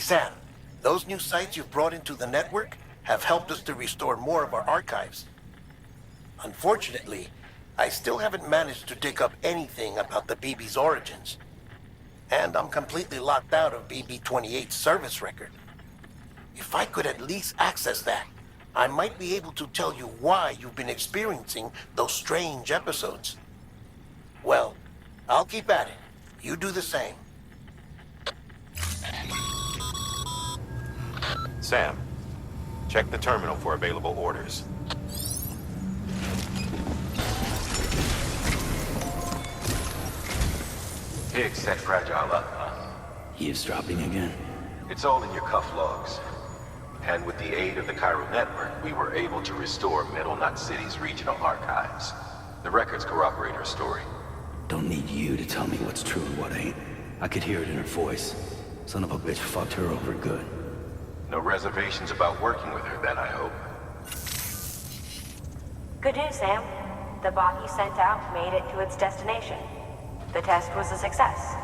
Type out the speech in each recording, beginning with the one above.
Hey Sam, those new sites you've brought into the network have helped us to restore more of our archives. Unfortunately, I still haven't managed to dig up anything about the BB's origins. And I'm completely locked out of BB-28's service record. If I could at least access that, I might be able to tell you why you've been experiencing those strange episodes. Well, I'll keep at it. You do the same. Sam, check the terminal for available orders. Higgs set Fragile up, huh? Eavesdropping again. It's all in your cuff logs. And with the aid of the Cairo network, we were able to restore Middle Knot City's regional archives. The records corroborate her story. Don't need you to tell me what's true and what ain't. I could hear it in her voice. Son of a bitch fucked her over good. No reservations about working with her then, I hope. Good news, Sam. The bot you sent out made it to its destination. The test was a success.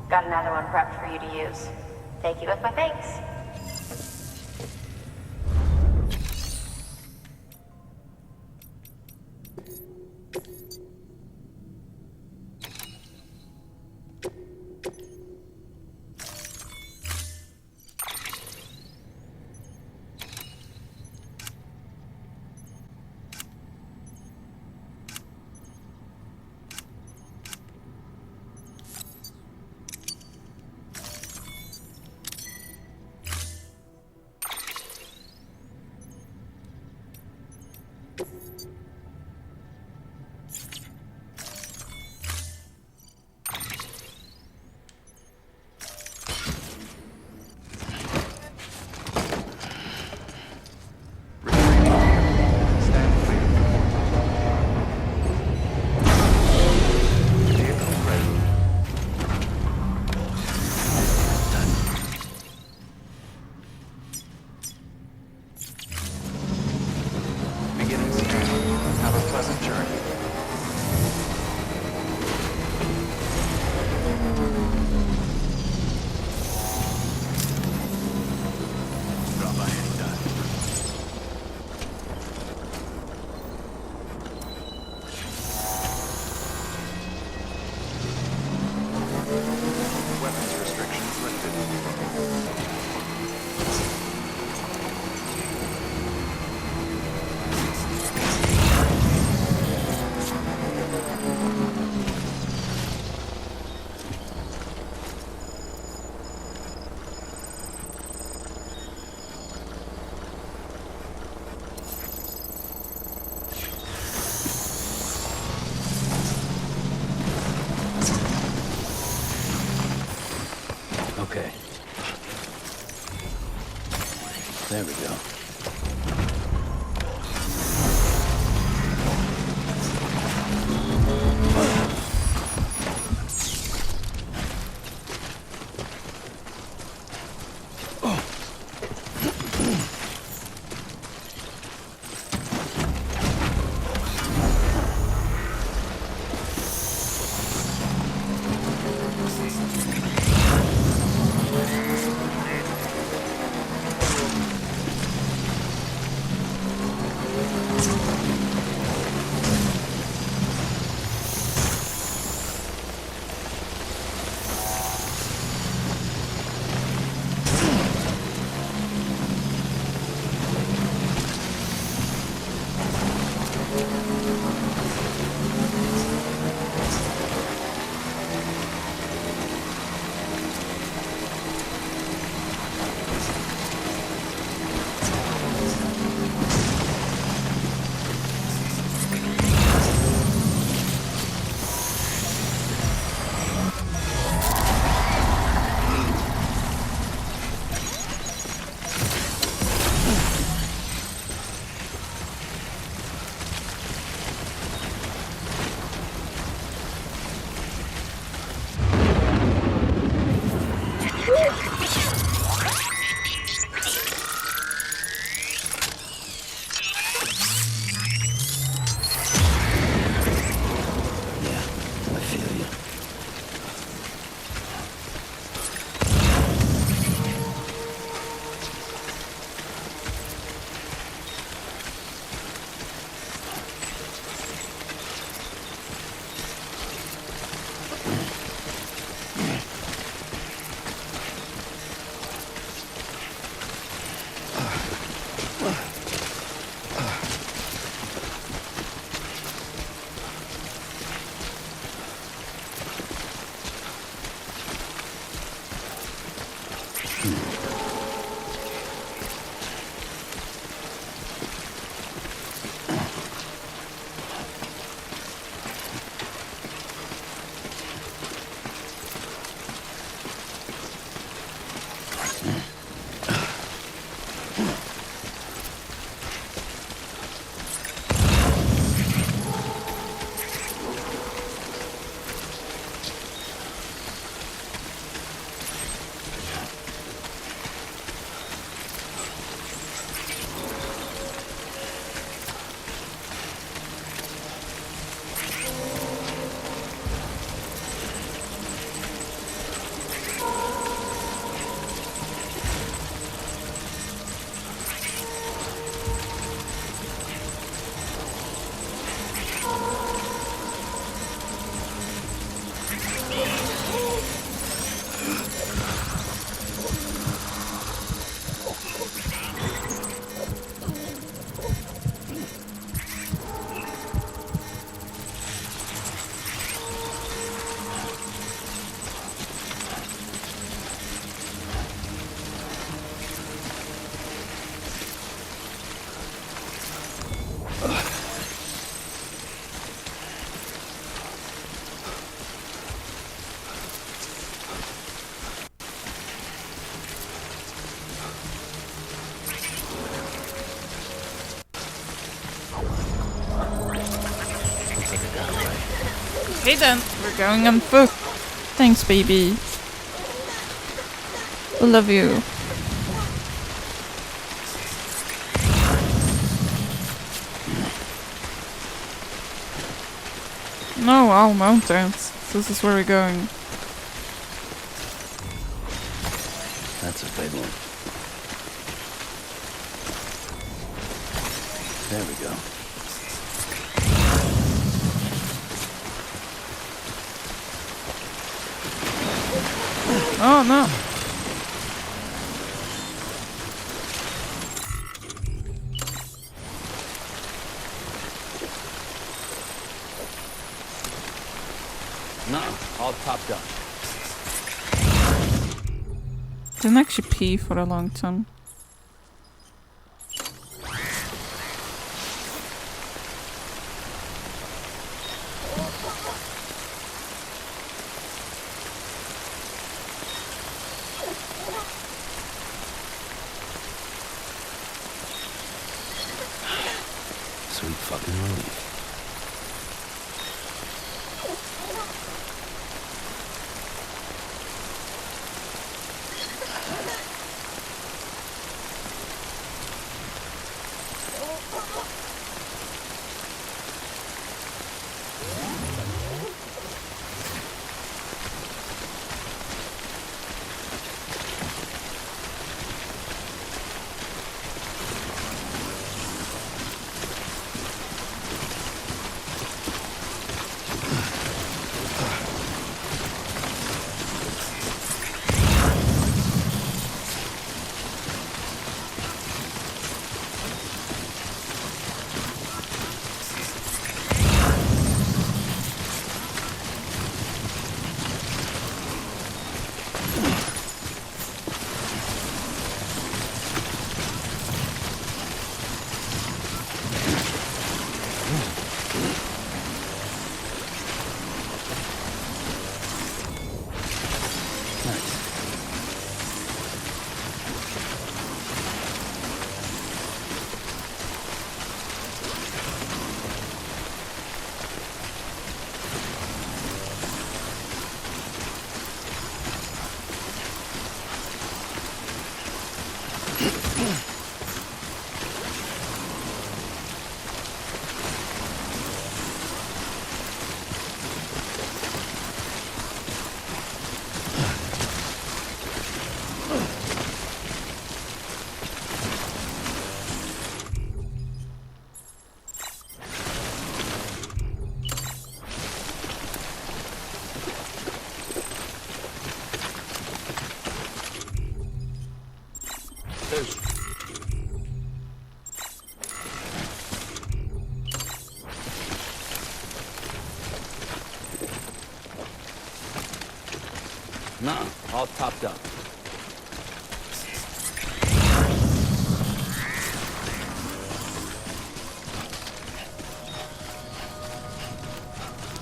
Got another one prepped for you to use. Take you with my thanks. Okay. There we go. Okay then, we're going on foot. Thanks, baby. I love you. No, all mountains. This is where we're going. That's a big one. There we go. Oh no. No, all topped up. Didn't actually pee for a long time. Sweet fucking relief. No, all topped up.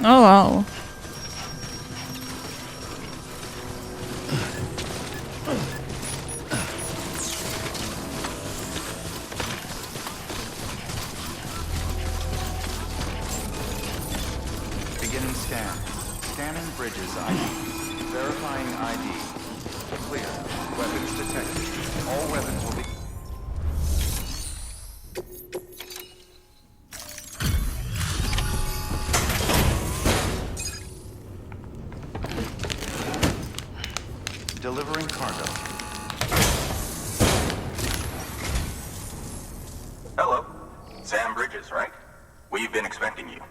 Oh wow. Beginning scan. Scanning bridges ID. Verifying ID. Clear. Weapons detected. All weapons will be... Delivering cargo. Hello. Sam Bridges, right? We've been expecting you.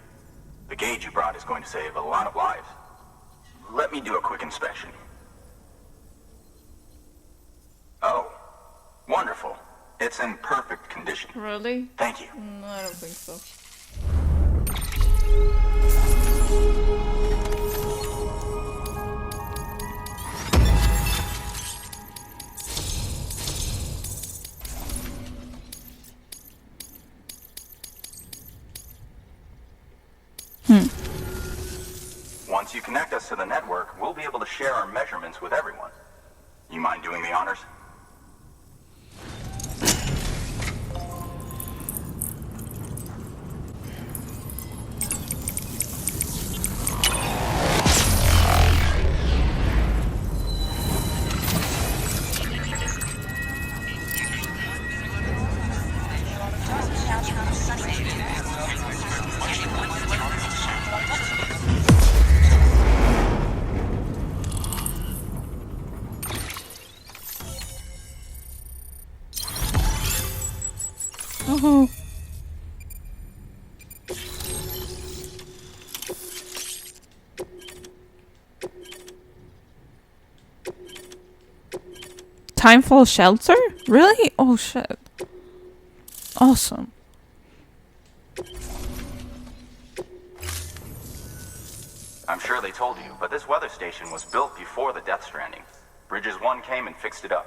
The gauge you brought is going to save a lot of lives. Let me do a quick inspection. Oh, wonderful. It's in perfect condition. Really? Thank you. No, I don't think so. Once you connect us to the network, we'll be able to share our measurements with everyone. You mind doing the honors? Oh. Timefall shelter? Really? Oh shit. Awesome. I'm sure they told you, but this weather station was built before the Death Stranding. Bridges 1 came and fixed it up.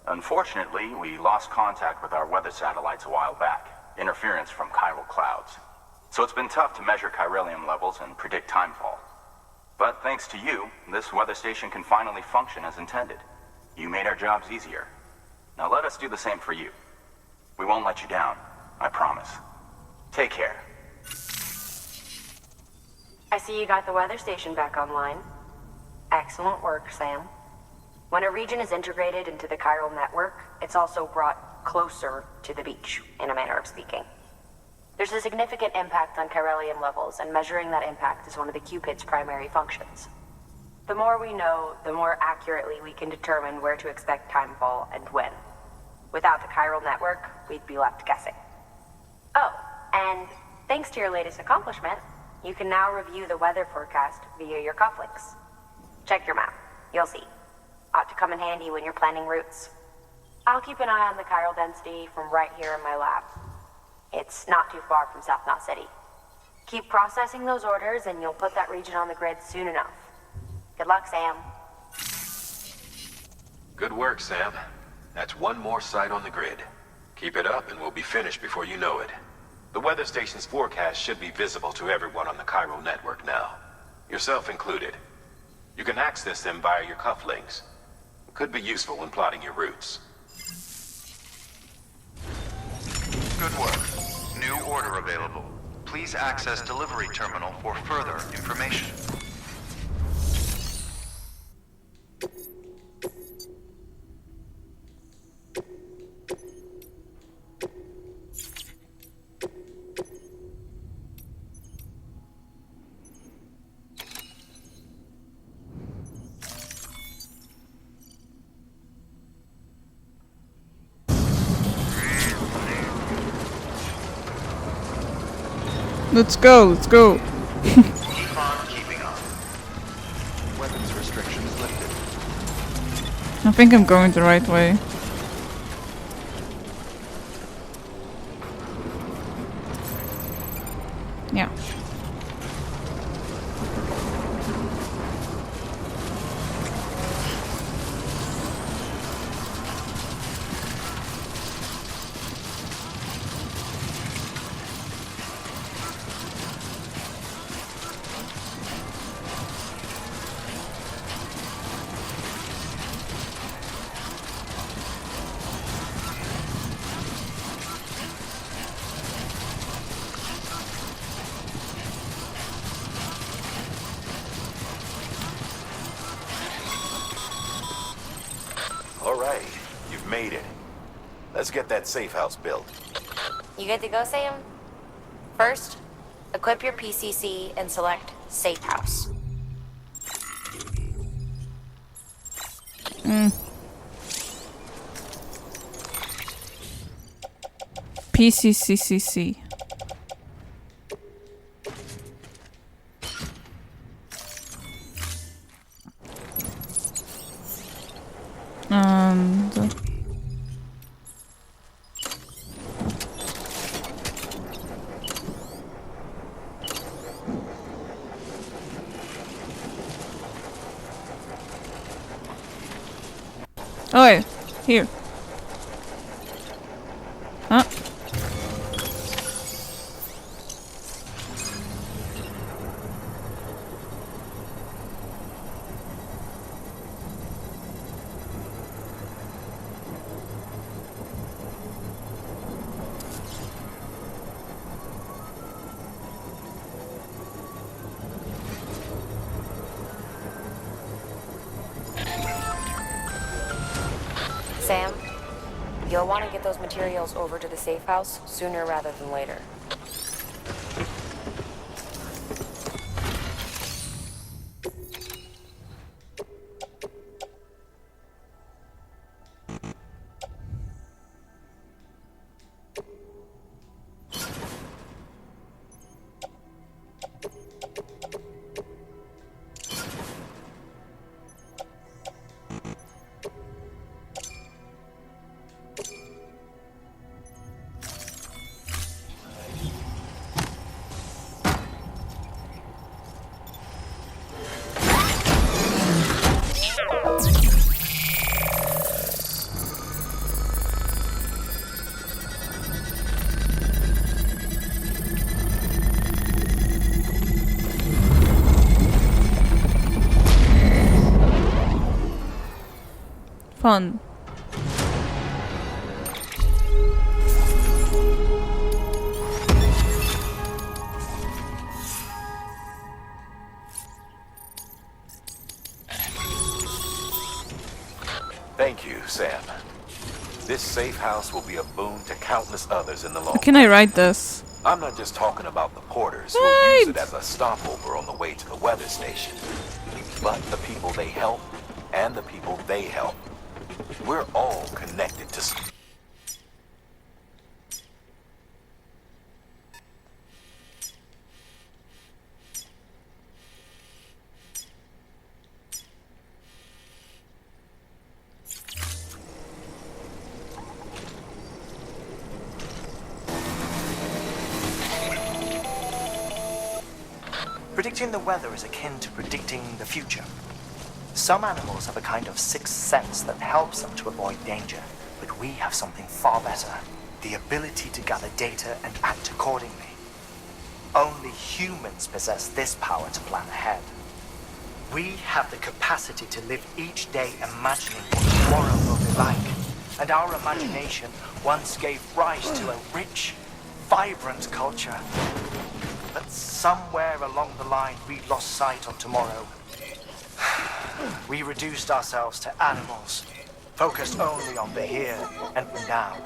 Unfortunately, we lost contact with our weather satellites a while back. Interference from chiral clouds. So it's been tough to measure chiralium levels and predict timefall. But thanks to you, this weather station can finally function as intended. You made our jobs easier. Now let us do the same for you. We won't let you down, I promise. Take care. I see you got the weather station back online. Excellent work, Sam. When a region is integrated into the chiral network, it's also brought closer to the beach, in a manner of speaking. There's a significant impact on chiralium levels, and measuring that impact is one of the Cupid's primary functions. The more we know, the more accurately we can determine where to expect timefall and when. Without the chiral network, we'd be left guessing. Oh, and thanks to your latest accomplishment, you can now review the weather forecast via your cufflinks. Check your map. You'll see. Ought to come in handy when you're planning routes. I'll keep an eye on the chiral density from right here in my lab. It's not too far from South Knot City. Keep processing those orders and you'll put that region on the grid soon enough. Good luck, Sam. Good work, Sam. That's one more site on the grid. Keep it up and we'll be finished before you know it. The weather station's forecast should be visible to everyone on the chiral network now, yourself included. You can access them via your cufflinks. Could be useful when plotting your routes. Good work. New order available. Please access delivery terminal for further information. Let's go, let's go. Keep on keeping on. Weapons restrictions lifted. I think I'm going the right way. Yeah. All right, you've made it. Let's get that safe house built. You good to go, Sam? First, equip your PCC and select Safe House. PCCCC. And oh yeah, here. Huh? Sam, you'll want to get those materials over to the safe house sooner rather than later. Pun. Thank you, Sam. This safe house will be a boon to countless others in the long How can I write this? I'm not just talking about the porters who will use it as a stopover on the way to the weather station, but the people they help and the people they help. We're all connected to... Predicting the weather is akin to predicting the future. Some animals have a kind of sixth sense that helps them to avoid danger, but we have something far better, the ability to gather data and act accordingly. Only humans possess this power to plan ahead. We have the capacity to live each day imagining what tomorrow will be like, and our imagination once gave rise to a rich, vibrant culture. But somewhere along the line, we lost sight of tomorrow. We reduced ourselves to animals, focused only on the here and now.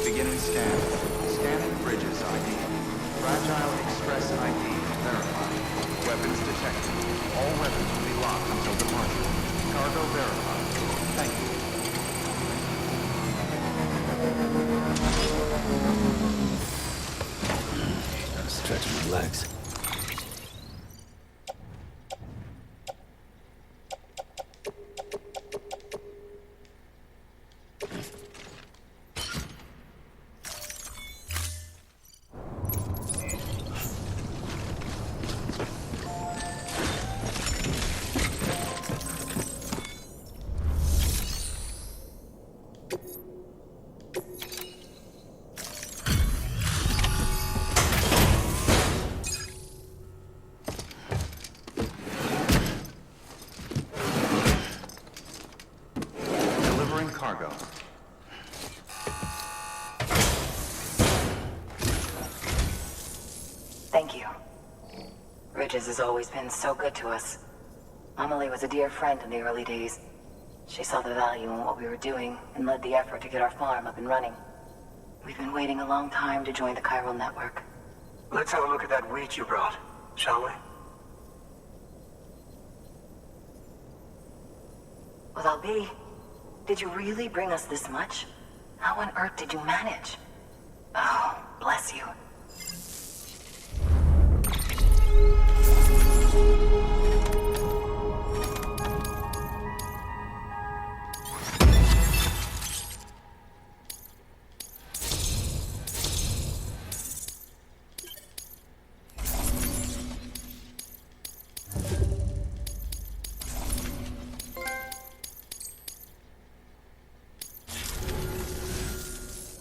Beginning scan. Scanning bridges ID. Fragile Express ID verified. Weapons detected. All weapons will be locked until departure. Cargo verified. Thank you. Gotta stretch my legs. Bridges has always been so good to us. Amelie was a dear friend in the early days. She saw the value in what we were doing and led the effort to get our farm up and running. We've been waiting a long time to join the chiral network. Let's have a look at that wheat you brought, shall we? Well, I'll be. Did you really bring us this much? How on earth did you manage? Oh, bless you.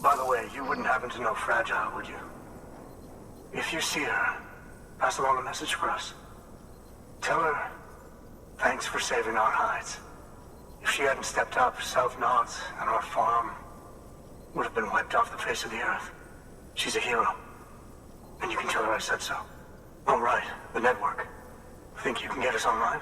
By the way, you wouldn't happen to know Fragile, would you? If you see her, pass along a message for us. Tell her, thanks for saving our hides. If she hadn't stepped up, South Nods and our farm would have been wiped off the face of the earth. She's a hero. And you can tell her I said so. Oh, right, the network. Think you can get us online?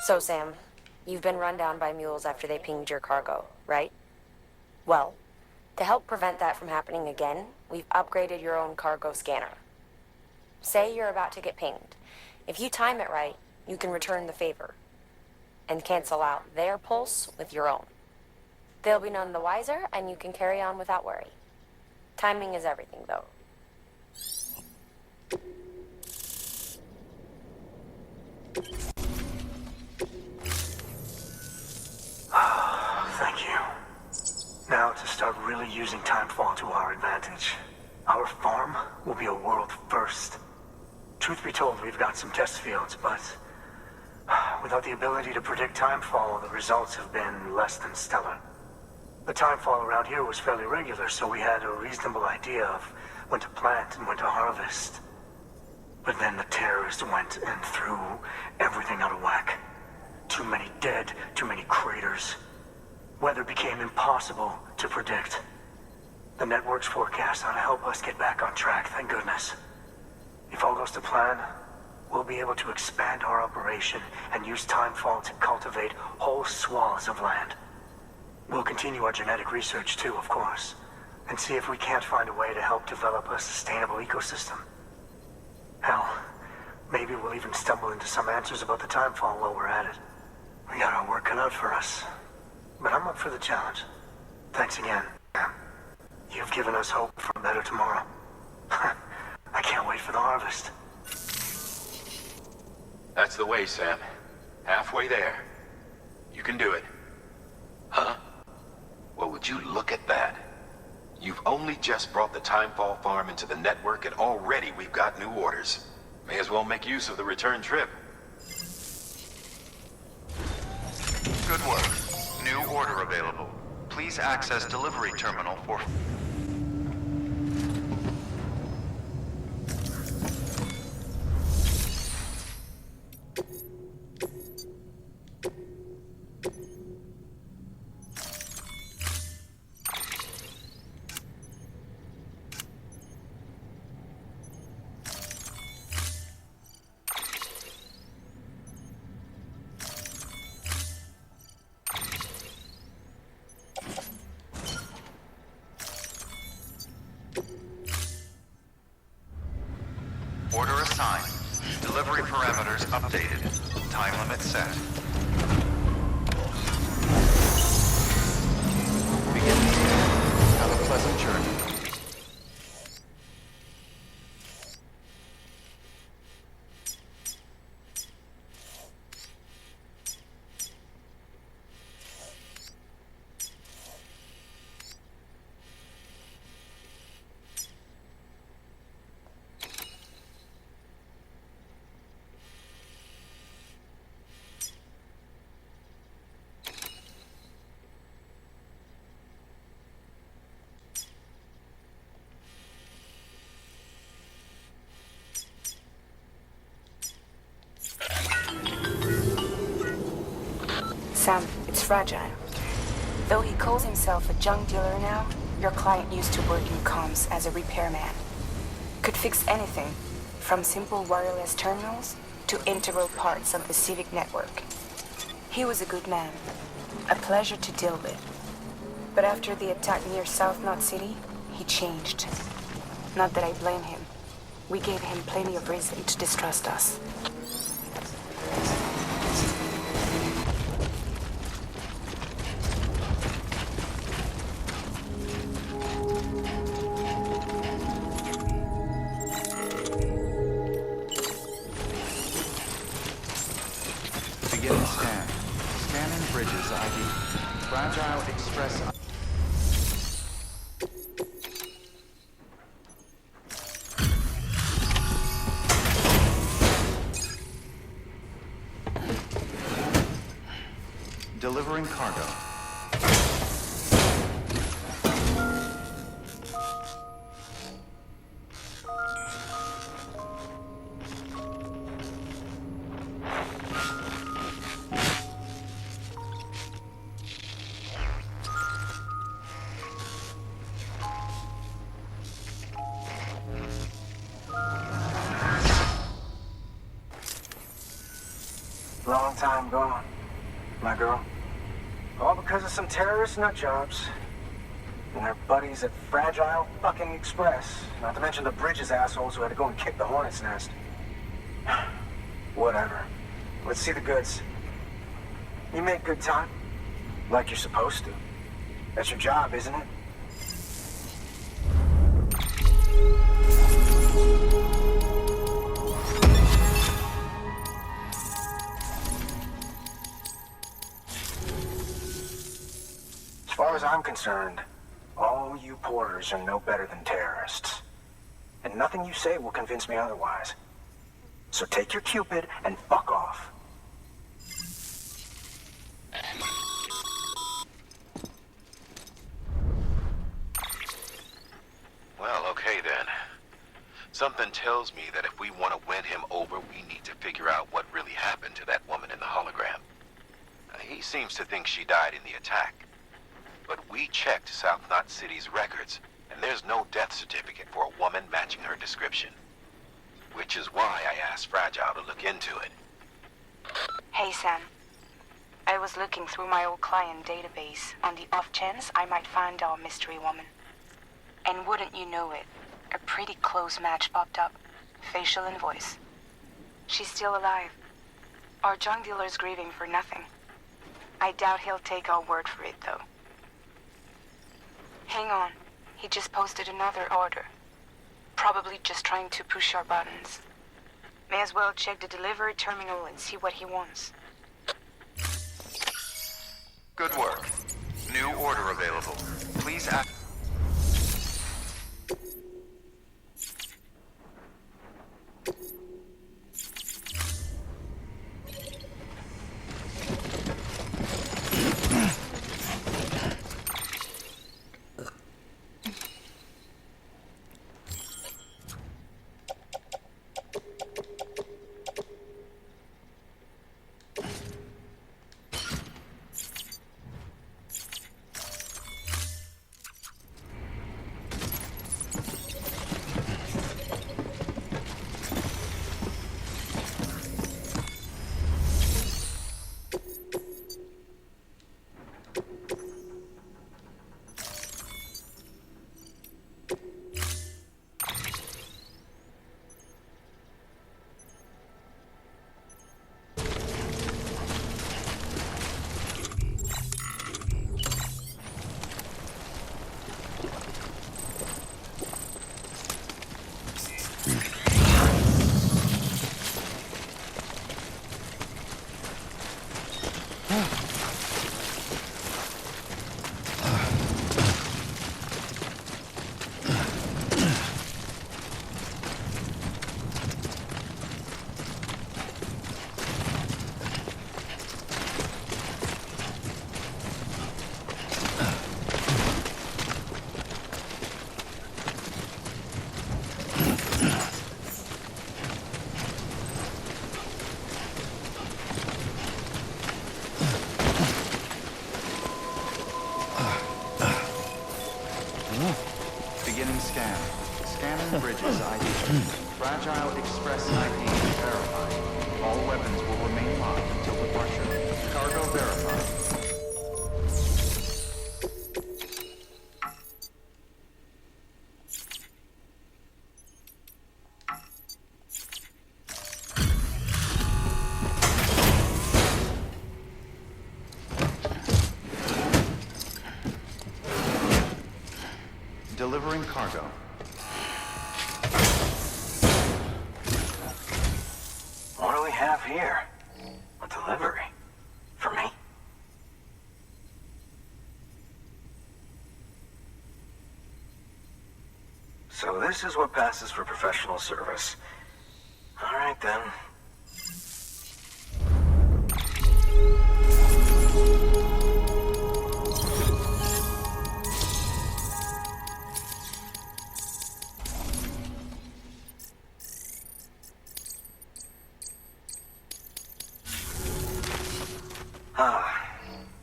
So, Sam, you've been run down by mules after they pinged your cargo, right? Well, to help prevent that from happening again, we've upgraded your own cargo scanner. Say you're about to get pinged. If you time it right, you can return the favor and cancel out their pulse with your own. They'll be none the wiser, and you can carry on without worry. Timing is everything, though. Thank you. Now to start really using timefall to our advantage. Our farm will be a world first. Truth be told, we've got some test fields, but without the ability to predict timefall, the results have been less than stellar. The timefall around here was fairly regular, so we had a reasonable idea of when to plant and when to harvest. But then the terrorists went and threw everything out of whack. Too many dead, too many craters. Weather became impossible to predict. The network's forecast ought to help us get back on track, thank goodness. If all goes to plan, we'll be able to expand our operation and use timefall to cultivate whole swaths of land. We'll continue our genetic research too, of course, and see if we can't find a way to help develop a sustainable ecosystem. Hell, maybe we'll even stumble into some answers about the timefall while we're at it. We got our work cut out for us, but I'm up for the challenge. Thanks again. You've given us hope for a better tomorrow. I can't wait for the harvest. That's the way, Sam. Halfway there. You can do it. Huh? Well, would you look at that? You've only just brought the Timefall farm into the network, and already we've got new orders. May as well make use of the return trip. Good work. New order available. Please access delivery terminal for... Order assigned. Delivery parameters updated. Time limit set. Begin. Have a pleasant journey. Sam, it's Fragile. Though he calls himself a junk dealer now, your client used to work in comms as a repairman. Could fix anything, from simple wireless terminals to integral parts of the civic network. He was a good man, a pleasure to deal with. But after the attack near South Knot City, he changed. Not that I blame him. We gave him plenty of reason to distrust us. Beginning scan. Scanning Bridges ID. Fragile Express. Delivering cargo. Long time gone, my girl. All because of some terrorist nutjobs. And their buddies at Fragile fucking Express. Not to mention the Bridges assholes who had to go and kick the hornet's nest. Whatever. Let's see the goods. You make good time. Like you're supposed to. That's your job, isn't it? As far as I'm concerned, all you porters are no better than terrorists. And nothing you say will convince me otherwise. So take your Cupid and fuck off. Well, okay then. Something tells me that if we want to win him over, we need to figure out what really happened to that woman in the hologram. He seems to think she died in the attack. But we checked South Knot City's records, and there's no death certificate for a woman matching her description. Which is why I asked Fragile to look into it. Hey, Sam. I was looking through my old client database on the off chance I might find our mystery woman. And wouldn't you know it, a pretty close match popped up. Facial and voice. She's still alive. Our junk dealer's grieving for nothing. I doubt he'll take our word for it, though. Hang on. He just posted another order. Probably just trying to push our buttons. May as well check the delivery terminal and see what he wants. Good work. New order available. Please act. Bridges ID. Fragile Express ID verified. All weapons will remain locked until departure. Cargo verified. Delivering cargo. What do we have here? A delivery? For me? So this is what passes for professional service. All right then.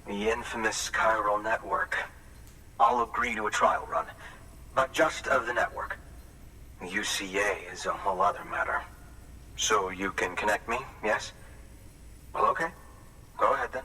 The infamous chiral network. I'll agree to a trial run, but just of the network. UCA is a whole other matter. So you can connect me, yes? Well, okay. Go ahead then.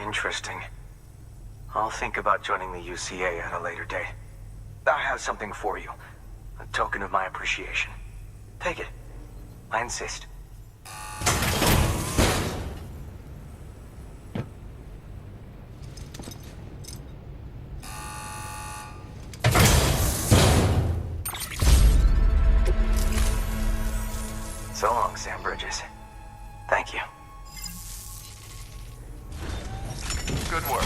Interesting. I'll think about joining the UCA at a later date. I have something for you. A token of my appreciation. Take it. I insist. So long, Sam Bridges. Thank you. Good work.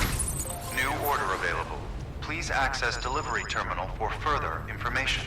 New order available. Please access delivery terminal for further information.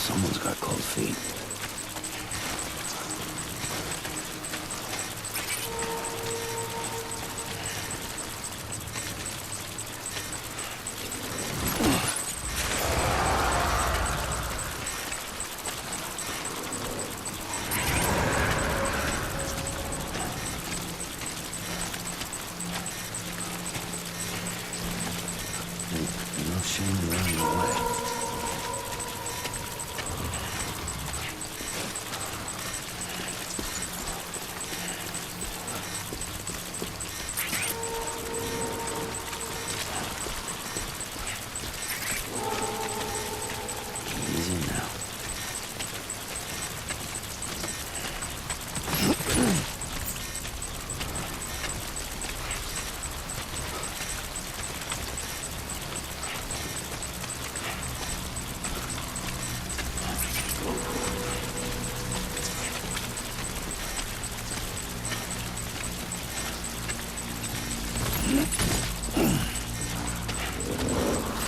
Someone's got cold feet. No shame in running away. Easy now.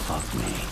Fuck me.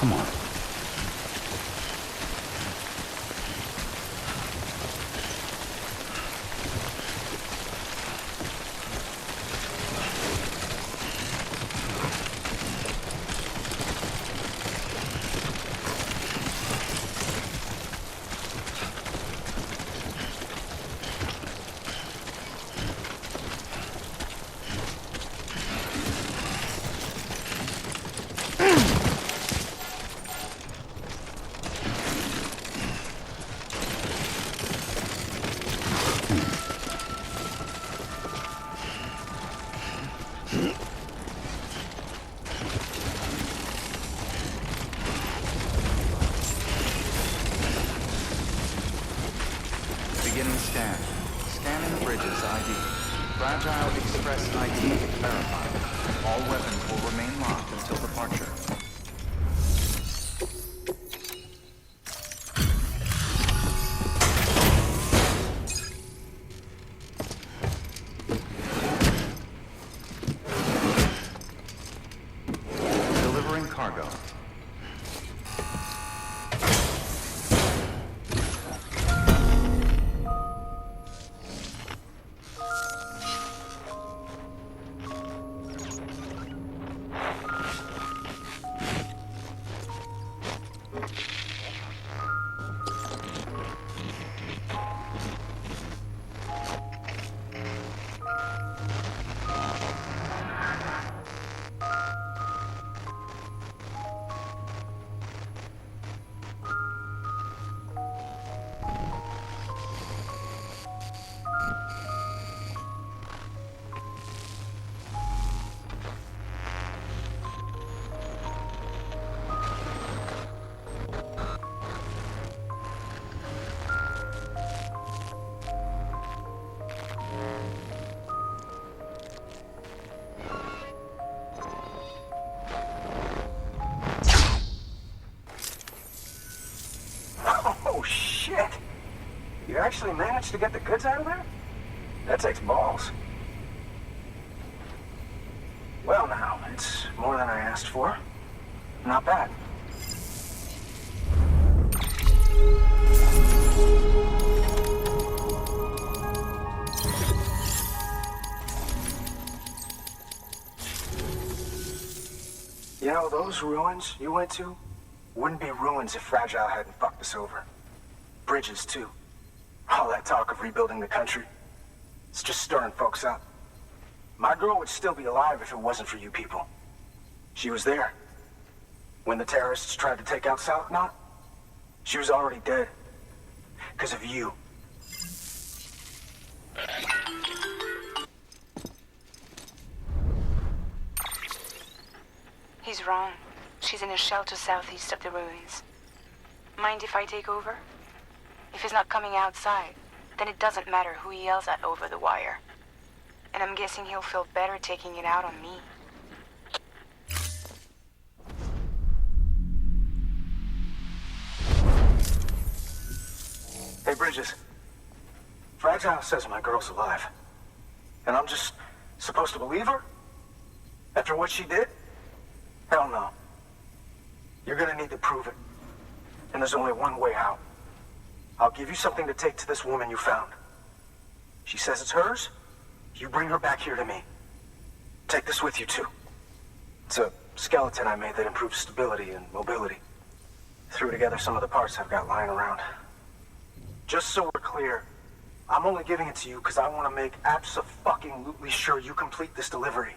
Come on. All weapons will remain locked until departure. Delivering cargo. Oh, shit! You actually managed to get the goods out of there? That takes balls. Well now, it's more than I asked for. Not bad. You know, those ruins you went to wouldn't be ruins if Fragile hadn't fucked us over. Bridges, too. All that talk of rebuilding the country. It's just stirring folks up. My girl would still be alive if it wasn't for you people. She was there. When the terrorists tried to take out South Knot, she was already dead. Because of you. He's wrong. She's in a shelter southeast of the ruins. Mind if I take over? If he's not coming outside, then it doesn't matter who he yells at over the wire. And I'm guessing he'll feel better taking it out on me. Hey, Bridges. Fragile says my girl's alive. And I'm just supposed to believe her? After what she did? Hell no. You're gonna need to prove it. And there's only one way out. I'll give you something to take to this woman you found. She says it's hers. You bring her back here to me. Take this with you, too. It's a skeleton I made that improves stability and mobility. Threw together some of the parts I've got lying around. Just so we're clear, I'm only giving it to you because I want to make abso-fucking-lutely sure you complete this delivery.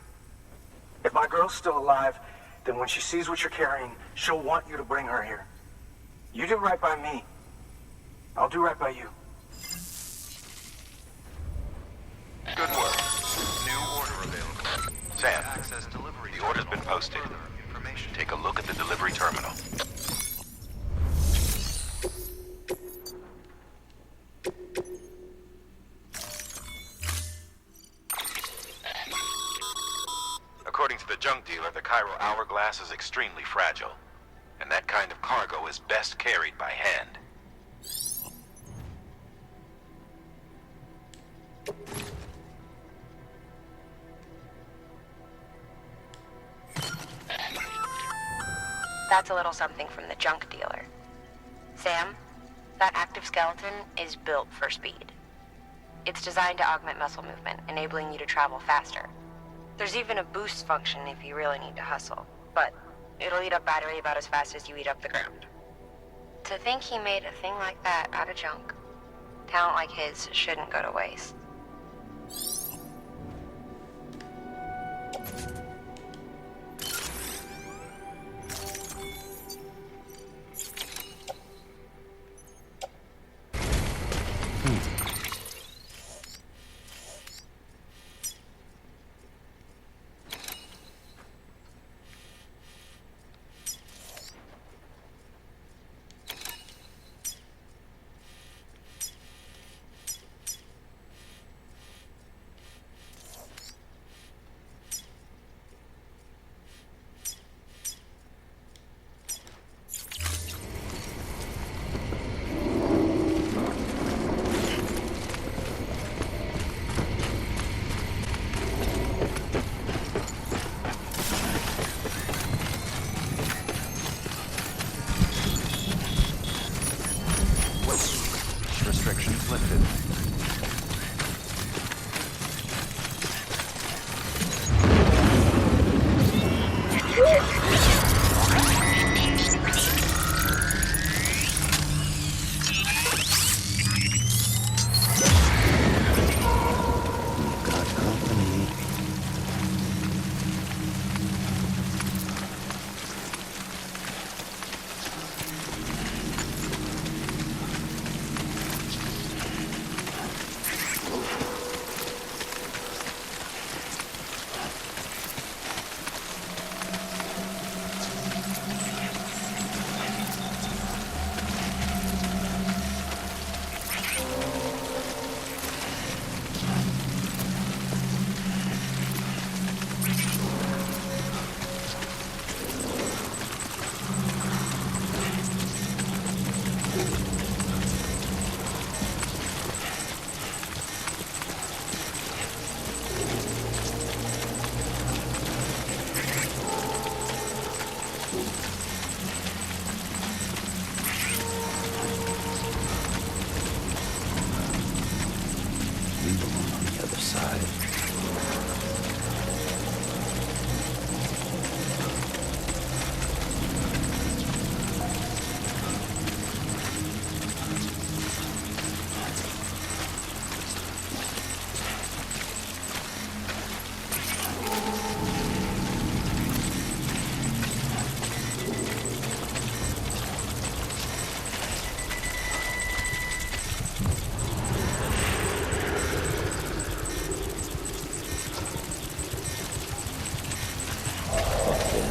If my girl's still alive, then when she sees what you're carrying, she'll want you to bring her here. You do right by me. I'll do right by you. Good work. New order available. Sam, the order's been posted. Take a look at the delivery terminal. According to the junk dealer, the Cairo hourglass is extremely fragile. And that kind of cargo is best carried by hand. That's a little something from the junk dealer. Sam, that active skeleton is built for speed. It's designed to augment muscle movement, enabling you to travel faster. There's even a boost function if you really need to hustle, but it'll eat up battery about as fast as you eat up the ground. To think he made a thing like that out of junk, talent like his shouldn't go to waste.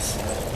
Nice.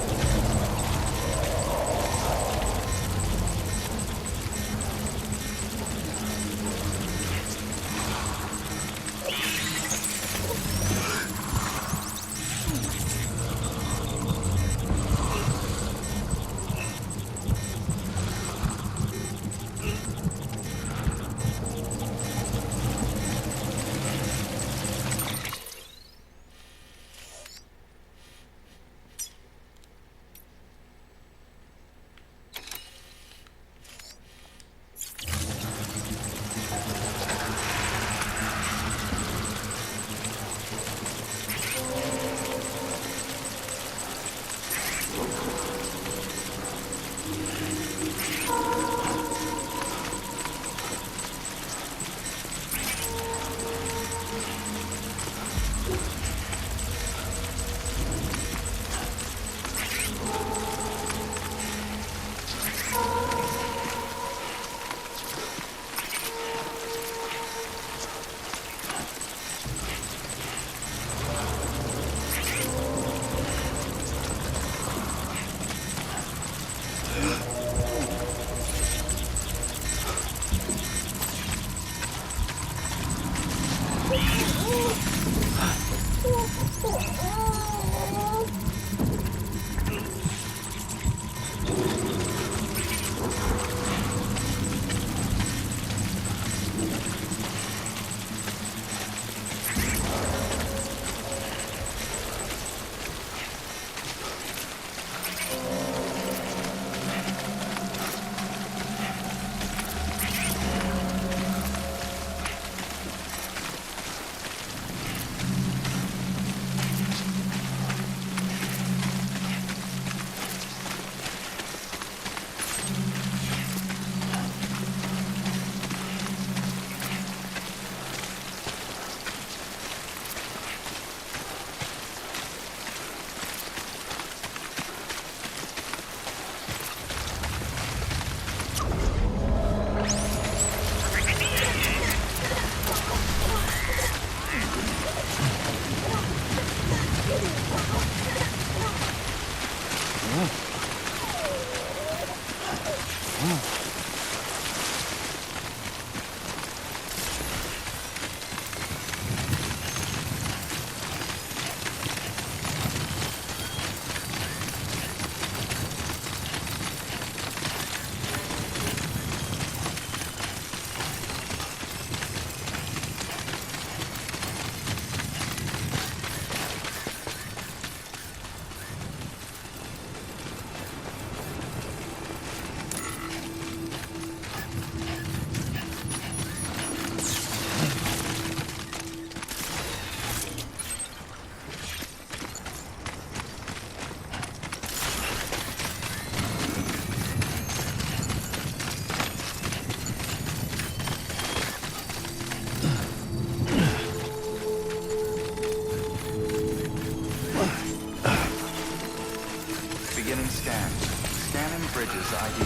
Beginning scan. Scanning bridges ID.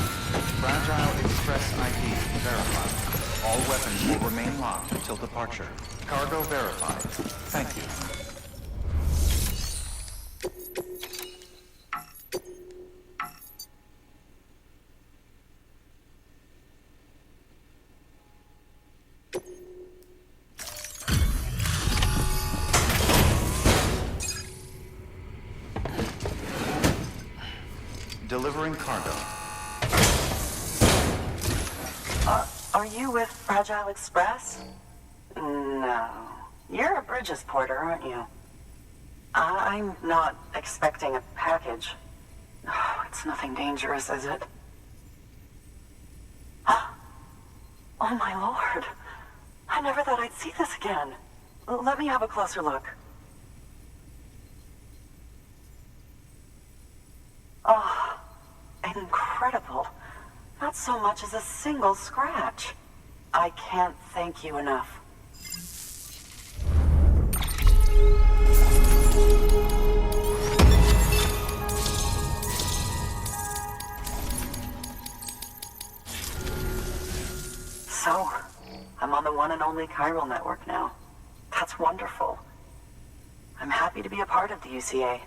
Fragile Express ID verified. All weapons will remain locked until departure. Cargo verified. Thank you. Delivering cargo. Are you with Fragile Express? No. You're a Bridges porter, aren't you? I'm not expecting a package. Oh, it's nothing dangerous, is it? Oh my lord. I never thought I'd see this again. Let me have a closer look. Oh, incredible. Not so much as a single scratch. I can't thank you enough. So, I'm on the one and only chiral network now. That's wonderful. I'm happy to be a part of the UCA.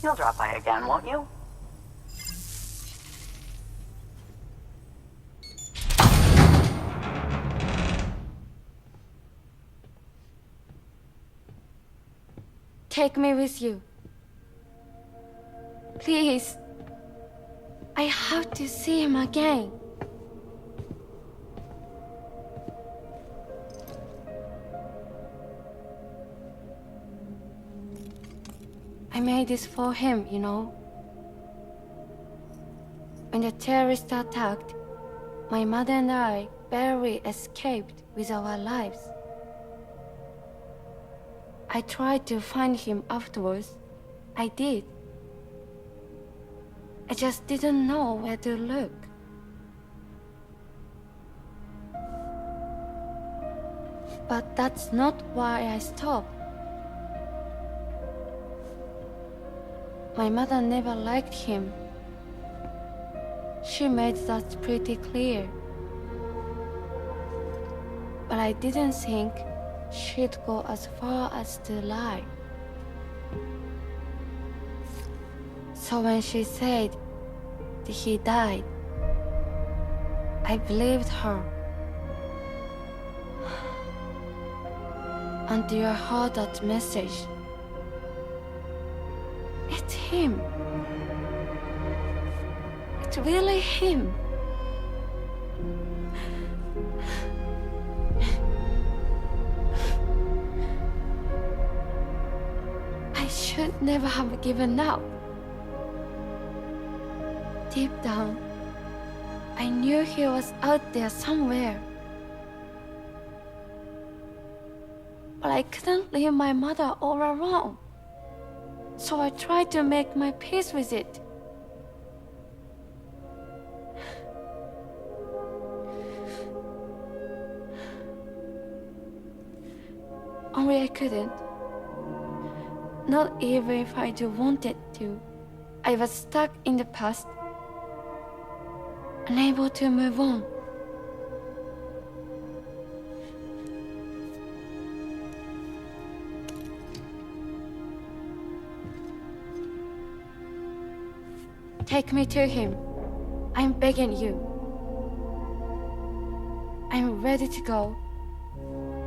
You'll drop by again, won't you? Take me with you. Please. I have to see him again. I made this for him, you know. When the terrorists attacked, my mother and I barely escaped with our lives. I tried to find him afterwards. I did. I just didn't know where to look. But that's not why I stopped. My mother never liked him. She made that pretty clear. But I didn't think she'd go as far as to lie. So when she said that he died, I believed her. Until I heard that message. It's him. It's really him. I should never have given up. Deep down, I knew he was out there somewhere. But I couldn't leave my mother all alone. So I tried to make my peace with it. Only I couldn't. Not even if I do wanted to. I was stuck in the past, unable to move on. Take me to him. I'm begging you. I'm ready to go.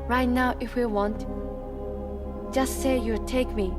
Right now if you want. Just say you'll take me.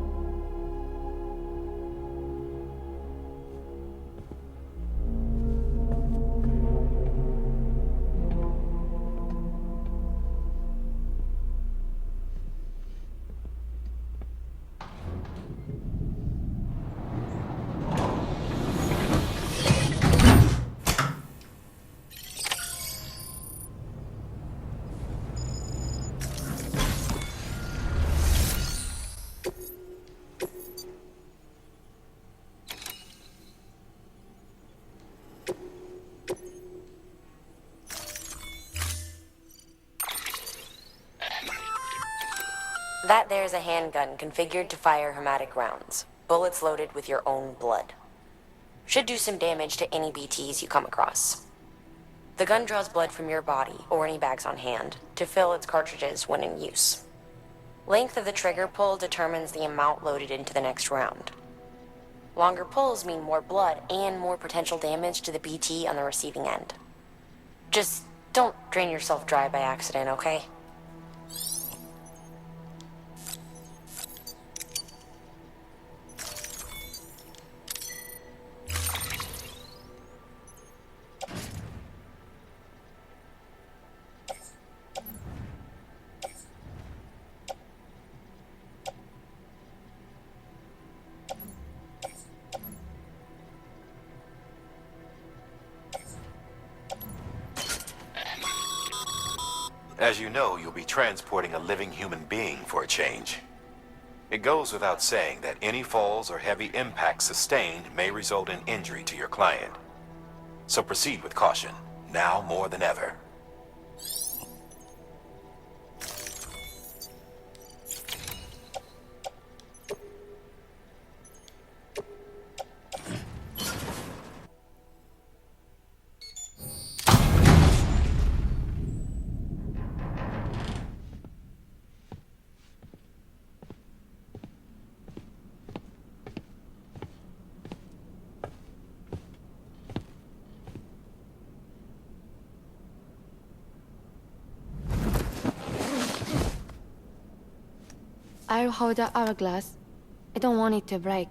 That there's a handgun configured to fire hematic rounds. Bullets loaded with your own blood. Should do some damage to any BTs you come across. The gun draws blood from your body, or any bags on hand, to fill its cartridges when in use. Length of the trigger pull determines the amount loaded into the next round. Longer pulls mean more blood and more potential damage to the BT on the receiving end. Just don't drain yourself dry by accident, okay? As you know, you'll be transporting a living human being for a change. It goes without saying that any falls or heavy impacts sustained may result in injury to your client. So proceed with caution, now more than ever. I'll hold the hourglass. I don't want it to break.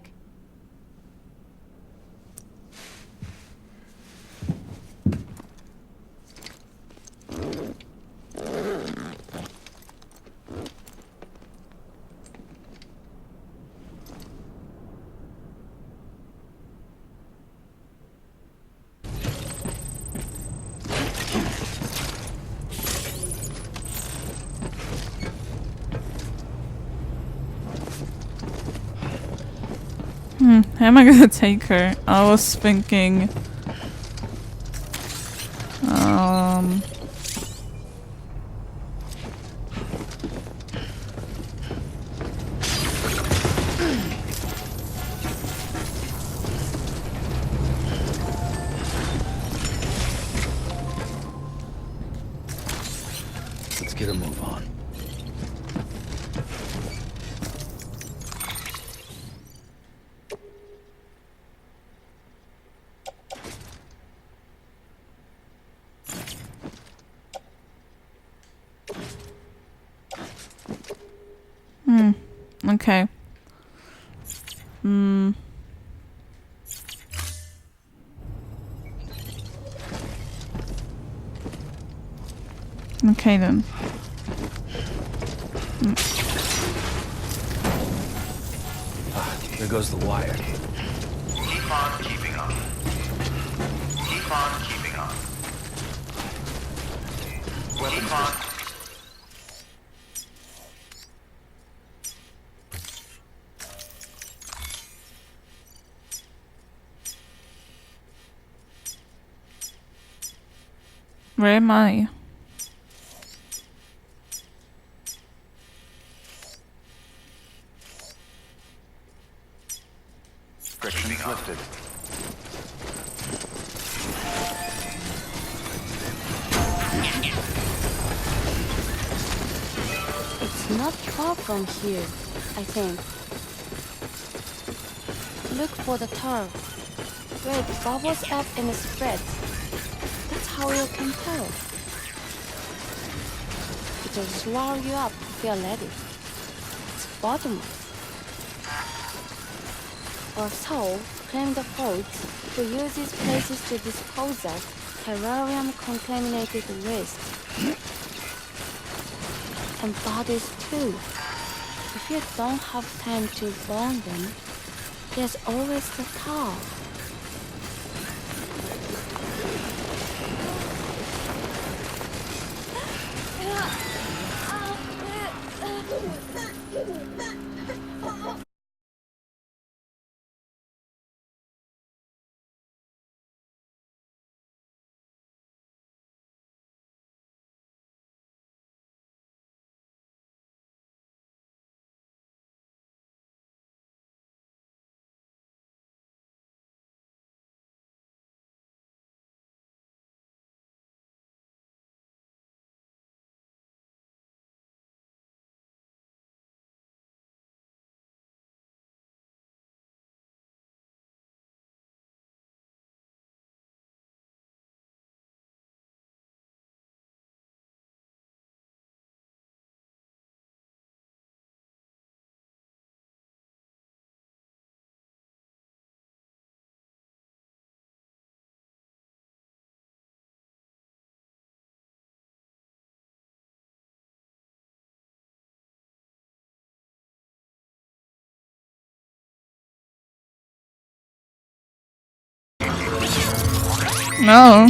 How am I gonna take her? I was thinking... Let's get a move on. Okay. Okay then. There goes the wire. Keep on keeping on. Keep on keeping on. Keep on. Where am I? Friction's lifted. It's not far from here, I think. Look for the turf. Where it bubbles up and spreads. That's how you can tell. It'll swallow you up if you're ready. It's bottomless. Or so claim the folks who use these places to dispose of terrarium-contaminated waste. And bodies too. If you don't have time to burn them, there's always the tar. No.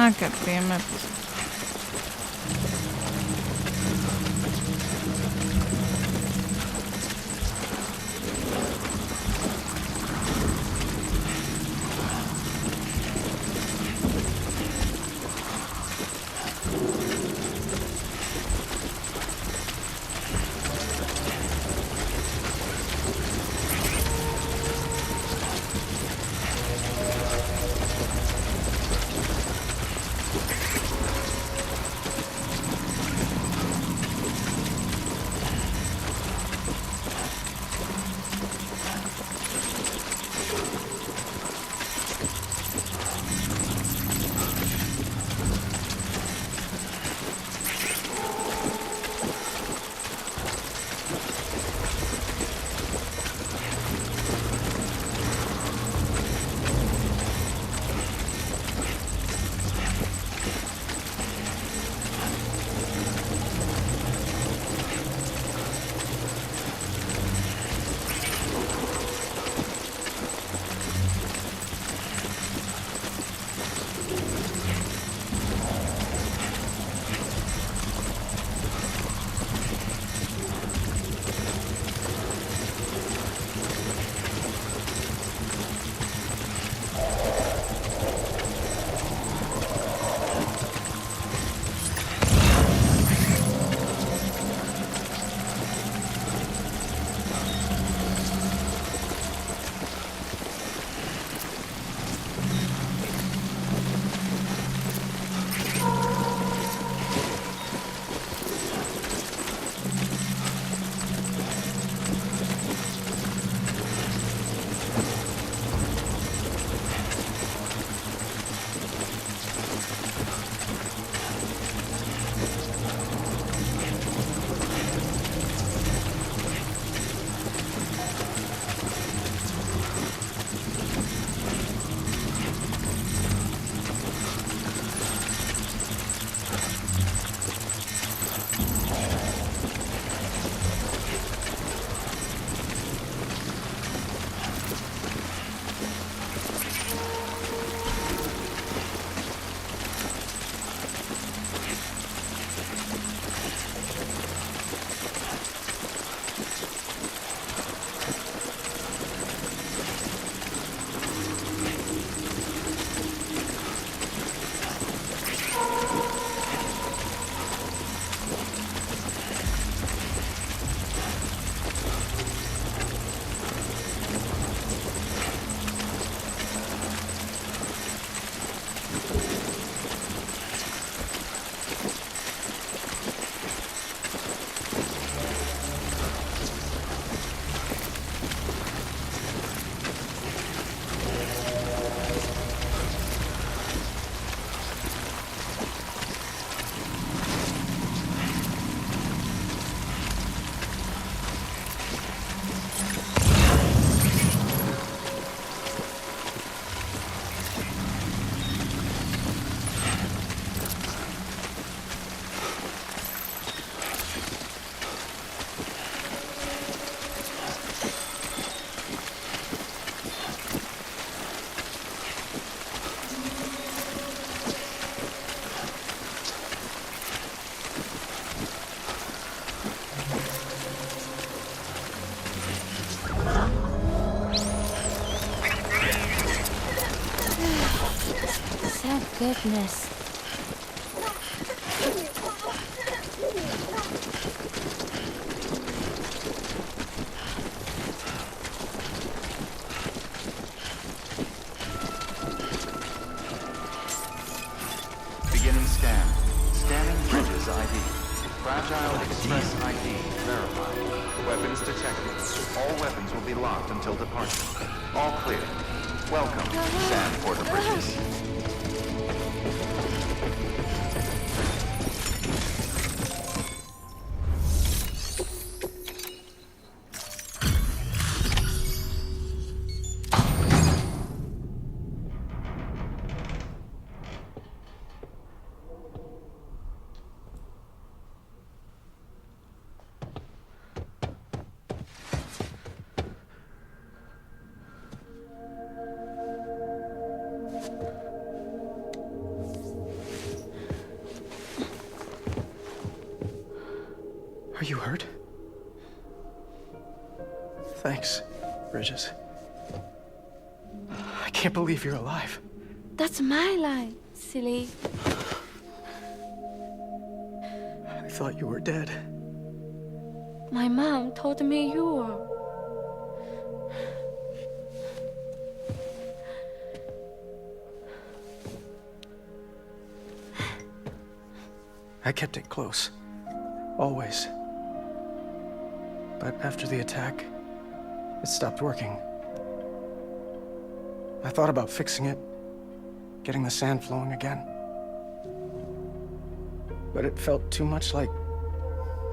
Ah, god damn it. Thank goodness. Beginning scan. Scanning Bridges ID. Fragile Express ID verified. Weapons detected. All weapons will be locked until departure. All clear. Welcome, Sam Porter Bridges. Are you hurt? Thanks, Bridges. I can't believe you're alive. That's my line, silly. I thought you were dead. My mom told me you were. I kept it close. Always. But after the attack, it stopped working. I thought about fixing it, getting the sand flowing again. But it felt too much like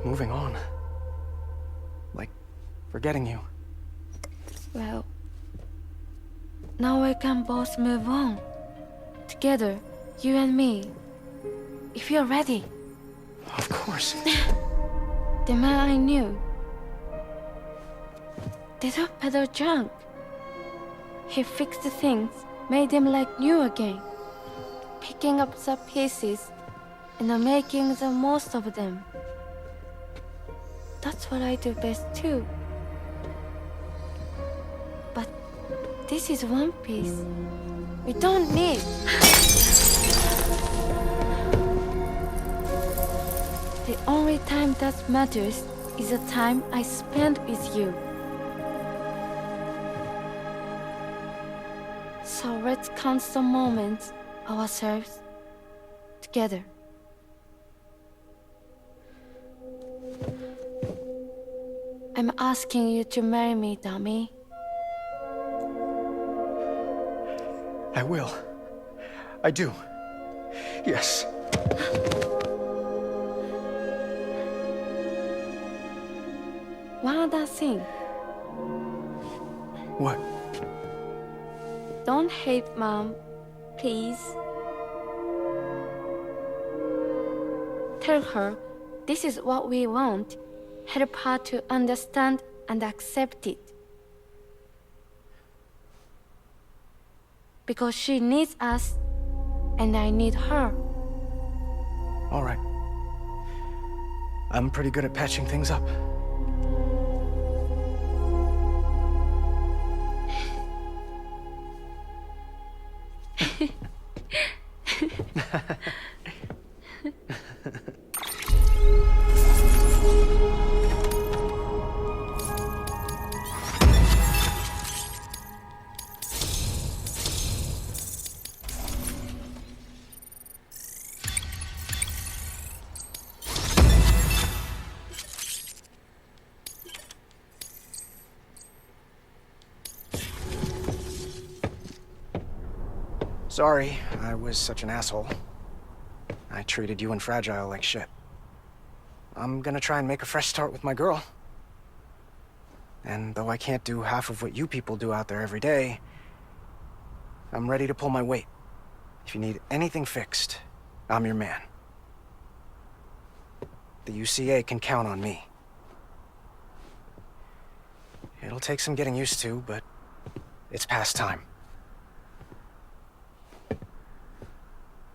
moving on. Like forgetting you. Well, now we can both move on. Together, you and me. If you're ready. Of course. The man I knew. They took better junk. He fixed the things, made them like new again. Picking up the pieces and making the most of them. That's what I do best too. But this is one piece. We don't need. The only time that matters is the time I spend with you. So let's count some moments ourselves together. I'm asking you to marry me, dummy. I will. I do. Yes. One other thing. What? Don't hate Mom, please. Tell her this is what we want. Help her to understand and accept it. Because she needs us, and I need her. All right. I'm pretty good at patching things up. Sorry, I was such an asshole. I treated you and Fragile like shit. I'm gonna try and make a fresh start with my girl. And though I can't do half of what you people do out there every day, I'm ready to pull my weight. If you need anything fixed, I'm your man. The UCA can count on me. It'll take some getting used to, but it's past time.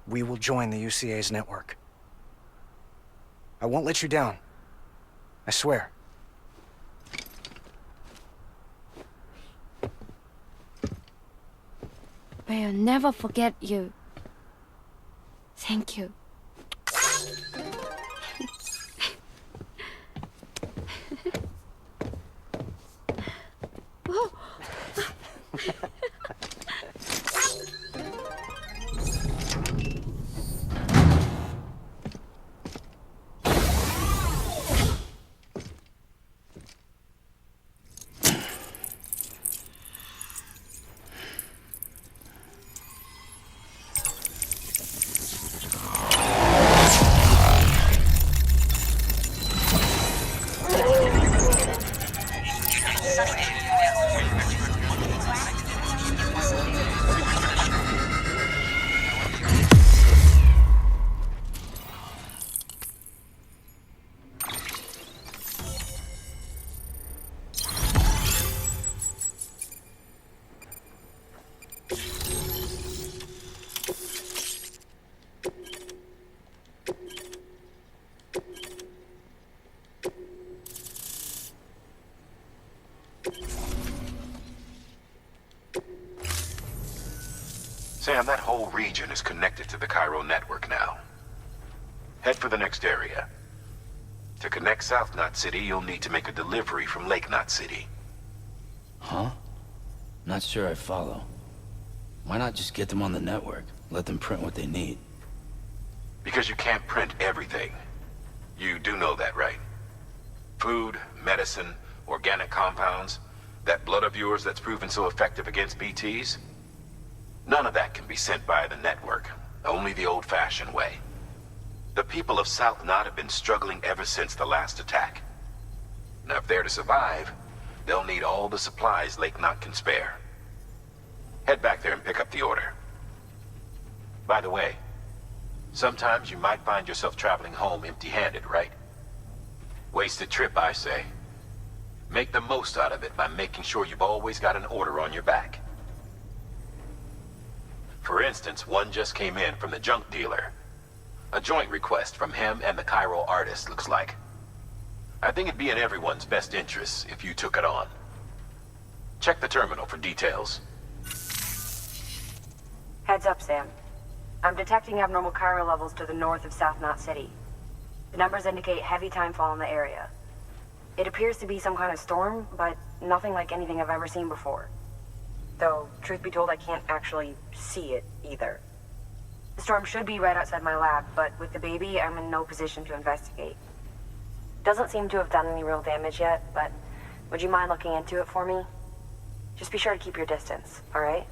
We will join the UCA's network. I won't let you down. I swear. We'll never forget you. Thank you. Sam, that whole region is connected to the Cairo network now. Head for the next area. To connect South Knot City, you'll need to make a delivery from Lake Knot City. Huh? Not sure I follow. Why not just get them on the network? Let them print what they need. Because you can't print everything. You do know that, right? Food, medicine, organic compounds, that blood of yours that's proven so effective against BTs? None of that can be sent by the network. Only the old-fashioned way. The people of South Knot have been struggling ever since the last attack. Now, if they're to survive, they'll need all the supplies Lake Knot can spare. Head back there and pick up the order. By the way, sometimes you might find yourself traveling home empty-handed, right? Wasted trip, I say. Make the most out of it by making sure you've always got an order on your back. For instance, one just came in from the junk dealer. A joint request from him and the Cairo artist, looks like. I think it'd be in everyone's best interest if you took it on. Check the terminal for details. Heads up, Sam. I'm detecting abnormal Cairo levels to the north of South Knot City. The numbers indicate heavy timefall in the area. It appears to be some kind of storm, but nothing like anything I've ever seen before. Though, truth be told, I can't actually see it either. The storm should be right outside my lab, but with the baby, I'm in no position to investigate. Doesn't seem to have done any real damage yet, but would you mind looking into it for me? Just be sure to keep your distance, alright?